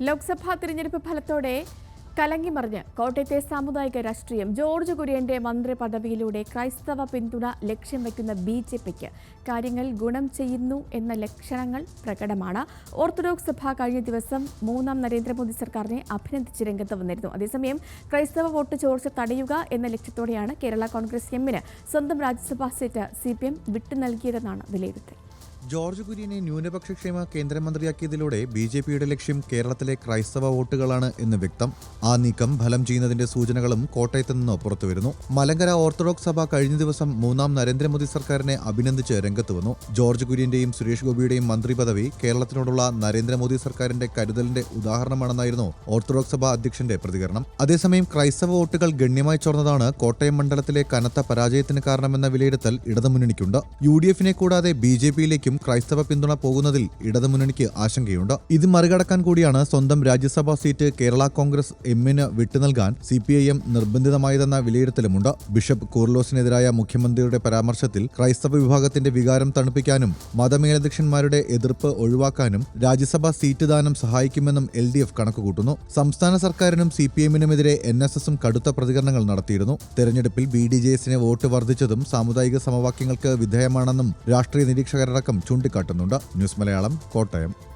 ലോക്സഭാ തിരഞ്ഞെടുപ്പ് ഫലത്തോടെ കലങ്ങിമറിഞ്ഞ് കോട്ടയത്തെ സാമുദായിക രാഷ്ട്രീയം. ജോർജ് കുര്യന്റെ മന്ത്രി പദവിയിലൂടെ ക്രൈസ്തവ പിന്തുണ ലക്ഷ്യം വയ്ക്കുന്ന BJPക്ക് കാര്യങ്ങൾ ഗുണം ചെയ്യുന്നു എന്ന ലക്ഷണങ്ങൾ പ്രകടമാണ്. ഓർത്തഡോക്സ് സഭ കഴിഞ്ഞ ദിവസം മൂന്നാം നരേന്ദ്രമോദി സർക്കാരിനെ അഭിനന്ദിച്ച് രംഗത്ത് വന്നിരുന്നു. അതേസമയം ക്രൈസ്തവ വോട്ട് ചോർച്ച തടയുക എന്ന ലക്ഷ്യത്തോടെയാണ് കേരള കോൺഗ്രസ് എമ്മിന് സ്വന്തം രാജ്യസഭാ സീറ്റ് CPM വിട്ടു നൽകിയതെന്നാണ് വിലയിരുത്തൽ. ജോർജ് കുര്യനെ ന്യൂനപക്ഷ ക്ഷേമ കേന്ദ്രമന്ത്രിയാക്കിയതിലൂടെ BJPയുടെ ലക്ഷ്യം കേരളത്തിലെ ക്രൈസ്തവ വോട്ടുകളാണ് എന്ന് വ്യക്തം. ആ നീക്കം ഫലം ചെയ്യുന്നതിന്റെ സൂചനകളും കോട്ടയത്ത് നിന്ന് പുറത്തുവരുന്നു. മലങ്കര ഓർത്തഡോക്സ് സഭ കഴിഞ്ഞ ദിവസം മൂന്നാം നരേന്ദ്രമോദി സർക്കാരിനെ അഭിനന്ദിച്ച് രംഗത്ത് വന്നു. ജോർജ് കുര്യന്റെയും സുരേഷ് ഗോപിയുടെയും മന്ത്രി പദവി കേരളത്തിനോടുള്ള നരേന്ദ്രമോദി സർക്കാരിന്റെ കരുതലിന്റെ ഉദാഹരണമാണെന്നായിരുന്നു ഓർത്തഡോക്സ് സഭ അധ്യക്ഷന്റെ പ്രതികരണം. അതേസമയം ക്രൈസ്തവ വോട്ടുകൾ ഗണ്യമായി ചോർന്നതാണ് കോട്ടയം മണ്ഡലത്തിലെ കനത്ത പരാജയത്തിന് കാരണമെന്ന വിലയിരുത്തൽ ഇടതുമുന്നണിക്കുണ്ട്. UDFനെ കൂടാതെ BJPയിലേക്കും ക്രൈസ്തവ പിന്തുണ പോകുന്നതിൽ ഇടതുമുന്നണിക്ക് ആശങ്കയുണ്ട്. ഇത് മറികടക്കാൻ കൂടിയാണ് സ്വന്തം രാജ്യസഭാ സീറ്റ് കേരള കോൺഗ്രസ് എമ്മിന് വിട്ടുനൽകാൻ CPIM നിർബന്ധിതമായതെന്ന വിലയിരുത്തലുമുണ്ട്. ബിഷപ്പ് കൂർലോസിനെതിരായ മുഖ്യമന്ത്രിയുടെ പരാമർശത്തിൽ ക്രൈസ്തവ വിഭാഗത്തിന്റെ വികാരം തണുപ്പിക്കാനും മതമേലധ്യക്ഷന്മാരുടെ എതിർപ്പ് ഒഴിവാക്കാനും രാജ്യസഭാ സീറ്റ് ദാനം സഹായിക്കുമെന്നും LDF കണക്കുകൂട്ടുന്നു. സംസ്ഥാന സർക്കാരിനും CPIMനുമെതിരെ NSSും കടുത്ത പ്രതികരണങ്ങൾ നടത്തിയിരുന്നു. തെരഞ്ഞെടുപ്പിൽ BDJSന് വോട്ട് വർദ്ധിച്ചതും സാമുദായിക സമവാക്യങ്ങൾക്ക് വിധേയമാണെന്നും രാഷ്ട്രീയ നിരീക്ഷകരടക്കം ചൂണ്ടിക്കാട്ടുന്നുണ്ട്. ന്യൂസ് മലയാളം, കോട്ടയം.